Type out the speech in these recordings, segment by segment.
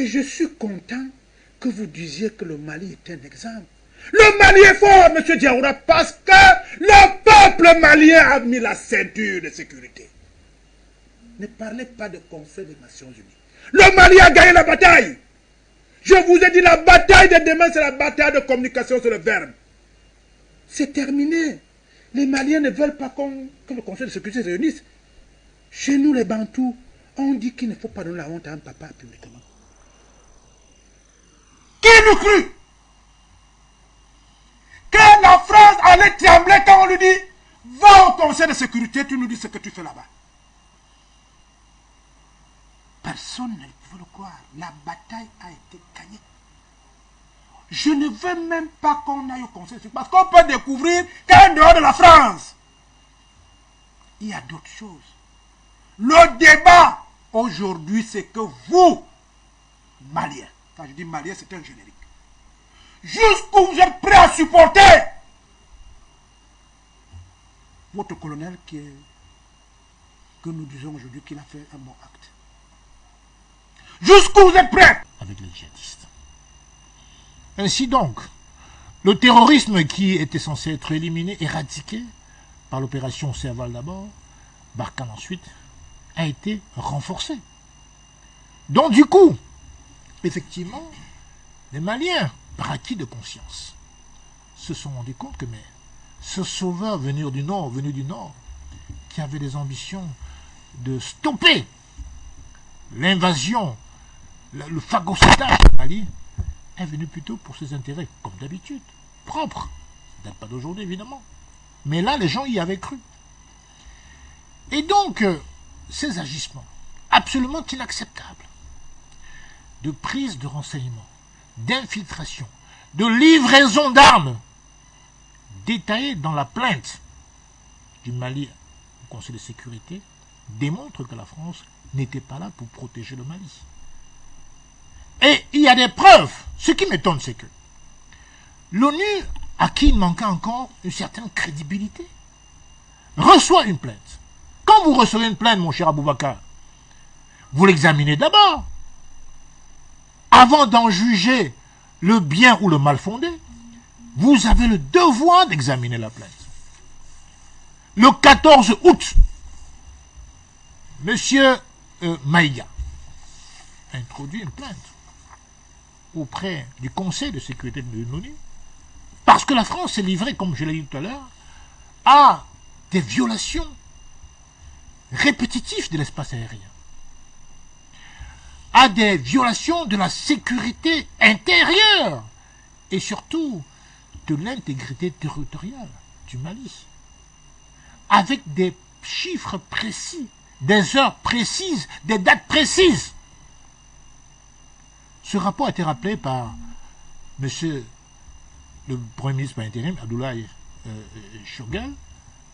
Et je suis content que vous disiez que le Mali est un exemple. Le Mali est fort, M. Diaoura, parce que le peuple malien a mis la ceinture de sécurité. Ne parlez pas de conflit des Nations Unies. Le Mali a gagné la bataille. Je vous ai dit, la bataille de demain, c'est la bataille de communication sur le verbe. C'est terminé. Les Maliens ne veulent pas que le Conseil de sécurité se réunisse. Chez nous, les Bantous, on dit qu'il ne faut pas donner la honte à un papa publiquement. Qui l'eût cru que la France allait trembler quand on lui dit « Va au Conseil de sécurité, tu nous dis ce que tu fais là-bas ». Personne ne pouvait le croire. La bataille a été gagnée. Je ne veux même pas qu'on aille au Conseil de sécurité parce qu'on peut découvrir qu'en dehors de la France, il y a d'autres choses. Le débat aujourd'hui, c'est que vous, Maliens, quand je dis Maliens, c'est un générique, jusqu'où vous êtes prêts à supporter votre colonel que nous disons aujourd'hui qu'il a fait un bon acte. Jusqu'où vous êtes prêts avec les djihadistes. Ainsi donc, le terrorisme qui était censé être éliminé, éradiqué par l'opération Serval d'abord, Barkhane ensuite, a été renforcé. Donc du coup, effectivement, les Maliens, par acquis de conscience, se sont rendus compte que ce sauveur venu du Nord, qui avait des ambitions de stopper l'invasion, le phagocytage du Mali, est venu plutôt pour ses intérêts, comme d'habitude, propres. Ça date pas d'aujourd'hui, évidemment. Mais là, les gens y avaient cru. Et donc, ces agissements, absolument inacceptables, de prise de renseignements, d'infiltration, de livraison d'armes, détaillés dans la plainte du Mali au Conseil de sécurité, démontrent que la France n'était pas là pour protéger le Mali. Et il y a des preuves. Ce qui m'étonne, c'est que l'ONU, à qui il manquait encore une certaine crédibilité, reçoit une plainte. Quand vous recevez une plainte, mon cher Aboubakar, vous l'examinez d'abord. Avant d'en juger le bien ou le mal fondé, vous avez le devoir d'examiner la plainte. Le 14 août, M. Maïga a introduit une plainte auprès du Conseil de sécurité de l'ONU parce que la France s'est livrée, comme je l'ai dit tout à l'heure, à des violations répétitives de l'espace aérien, à des violations de la sécurité intérieure et surtout de l'intégrité territoriale du Mali, avec des chiffres précis, des heures précises, des dates précises. Ce rapport a été rappelé par monsieur le Premier ministre par intérim, Abdoulaye Choguel,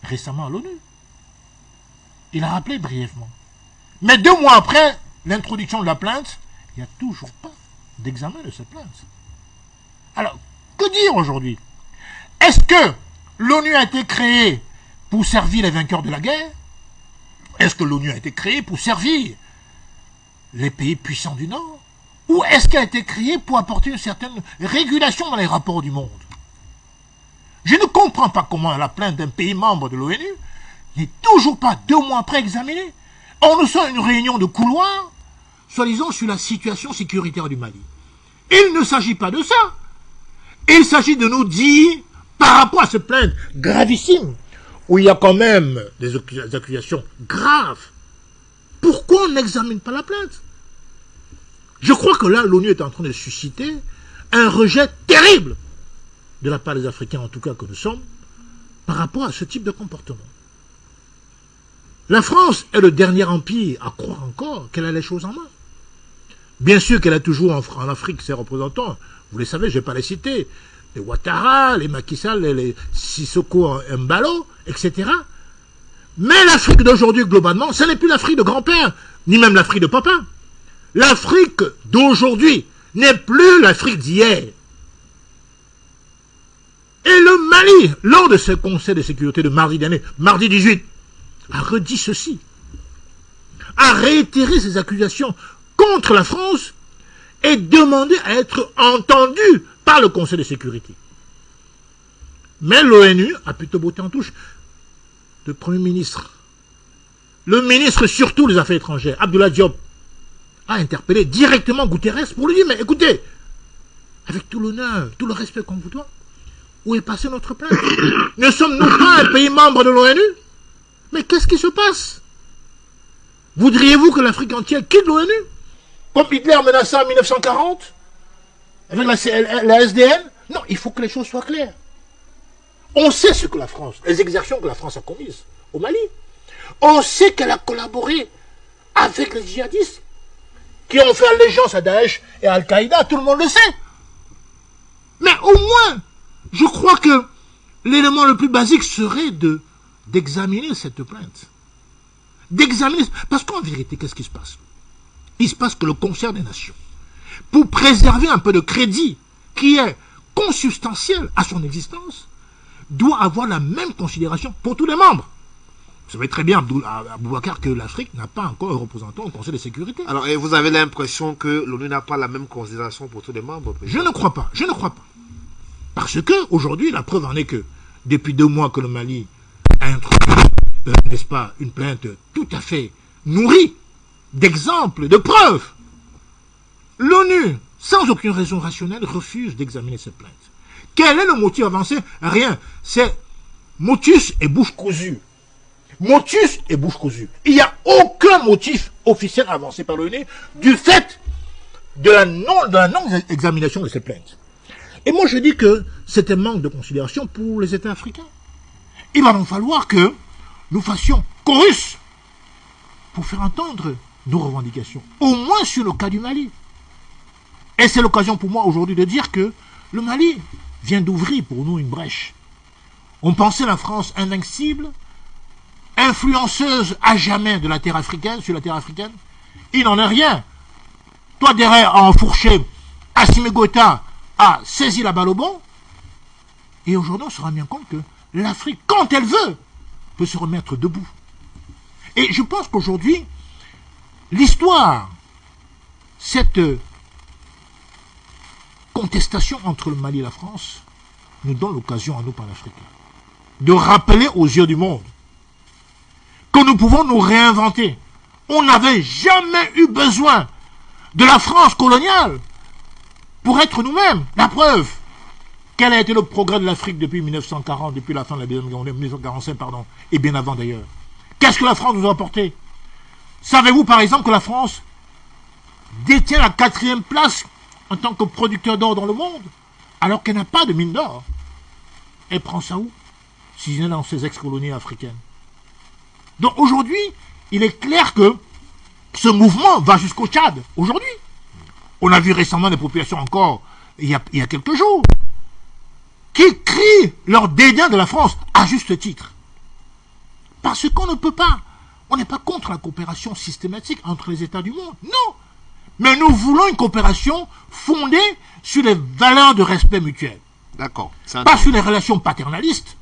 récemment à l'ONU. Il a rappelé brièvement. Mais 2 mois après l'introduction de la plainte, il n'y a toujours pas d'examen de cette plainte. Alors, que dire aujourd'hui? Est-ce que l'ONU a été créée pour servir les vainqueurs de la guerre? Est-ce que l'ONU a été créée pour servir les pays puissants du Nord? Ou est-ce qu'elle a été créée pour apporter une certaine régulation dans les rapports du monde? Je ne comprends pas comment la plainte d'un pays membre de l'ONU n'est toujours pas 2 mois après examinée. On nous sort une réunion de couloir, soi-disant sur la situation sécuritaire du Mali. Il ne s'agit pas de ça. Il s'agit de nous dire, par rapport à cette plainte gravissime, où il y a quand même des accusations graves, pourquoi on n'examine pas la plainte? Je crois que là, l'ONU est en train de susciter un rejet terrible de la part des Africains, en tout cas que nous sommes, par rapport à ce type de comportement. La France est le dernier empire à croire encore qu'elle a les choses en main. Bien sûr qu'elle a toujours en Afrique ses représentants, vous les savez, je ne vais pas les citer, les Ouattara, les Macky Sall, les Sissoko Mbalo, etc. Mais l'Afrique d'aujourd'hui, globalement, ce n'est plus l'Afrique de grand-père, ni même l'Afrique de papa. L'Afrique d'aujourd'hui n'est plus l'Afrique d'hier. Et le Mali, lors de ce conseil de sécurité de mardi dernier, mardi 18, a redit ceci, a réitéré ses accusations contre la France et demander à être entendu par le Conseil de sécurité. Mais l'ONU a plutôt botté en touche. Le Premier ministre, le ministre surtout des Affaires étrangères, Abdoulaye Diop, a interpellé directement Guterres pour lui dire, mais écoutez, avec tout l'honneur, tout le respect qu'on vous doit, où est passé notre plainte? Ne sommes-nous pas un pays membre de l'ONU? Mais qu'est-ce qui se passe? Voudriez-vous que l'Afrique entière quitte l'ONU? Comme Hitler menaça en 1940 avec la SDN? Non, il faut que les choses soient claires. On sait ce que la France, les exactions que la France a commises au Mali. On sait qu'elle a collaboré avec les djihadistes qui ont fait allégeance à Daesh et à Al-Qaïda, tout le monde le sait. Mais au moins, je crois que l'élément le plus basique serait d'examiner cette plainte. D'examiner, parce qu'en vérité, qu'est-ce qui se passe? Il se passe que le concert des nations, pour préserver un peu de crédit qui est consubstantiel à son existence, doit avoir la même considération pour tous les membres. Vous savez très bien, Aboubacar, que l'Afrique n'a pas encore un représentant au Conseil de sécurité. Alors, et vous avez l'impression que l'ONU n'a pas la même considération pour tous les membres? Je ne crois pas, je ne crois pas. Parce que, aujourd'hui, la preuve en est que, depuis 2 mois que le Mali a introduit, n'est-ce pas, une plainte tout à fait nourrie d'exemples, de preuves, l'ONU, sans aucune raison rationnelle, refuse d'examiner cette plainte. Quel est le motif avancé? Rien. C'est motus et bouche cousue. Motus et bouche cousue. Il n'y a aucun motif officiel avancé par l'ONU du fait de la non-examination de cette plainte. Et moi je dis que c'est un manque de considération pour les États africains. Il va donc falloir que nous fassions chorus pour faire entendre nos revendications, au moins sur le cas du Mali. Et c'est l'occasion pour moi aujourd'hui de dire que le Mali vient d'ouvrir pour nous une brèche. On pensait la France invincible, influenceuse à jamais de la terre africaine, sur la terre africaine. Il n'en est rien. Toi derrière a enfourché, Assimi Goïta a saisi la balle au bon. Et aujourd'hui on se rend bien compte que l'Afrique, quand elle veut, peut se remettre debout. Et je pense qu'aujourd'hui, l'histoire, cette contestation entre le Mali et la France, nous donne l'occasion à nous, panafricains, de rappeler aux yeux du monde que nous pouvons nous réinventer. On n'avait jamais eu besoin de la France coloniale pour être nous-mêmes. La preuve, quel a été le progrès de l'Afrique depuis 1940, depuis la fin de la Deuxième Guerre mondiale, 1945, pardon, et bien avant d'ailleurs. Qu'est-ce que la France nous a apporté? Savez-vous par exemple que la France détient la 4e place en tant que producteur d'or dans le monde, alors qu'elle n'a pas de mine d'or? Elle prend ça où? Si c'est dans ses ex-colonies africaines. Donc aujourd'hui, il est clair que ce mouvement va jusqu'au Tchad. Aujourd'hui, on a vu récemment des populations encore, il y a quelques jours, qui crient leur dédain de la France, à juste titre. Parce qu'on ne peut pas, on n'est pas contre la coopération systématique entre les États du monde, non. Mais nous voulons une coopération fondée sur les valeurs de respect mutuel. D'accord. Pas sur les relations paternalistes,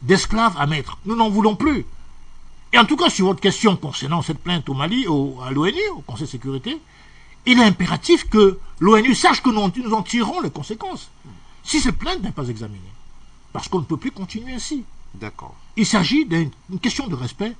d'esclaves à maître. Nous n'en voulons plus. Et en tout cas, sur votre question concernant cette plainte au Mali, à l'ONU, au Conseil de sécurité, il est impératif que l'ONU sache que nous en tirerons les conséquences. Si cette plainte n'est pas examinée. Parce qu'on ne peut plus continuer ainsi. D'accord. Il s'agit d'une question de respect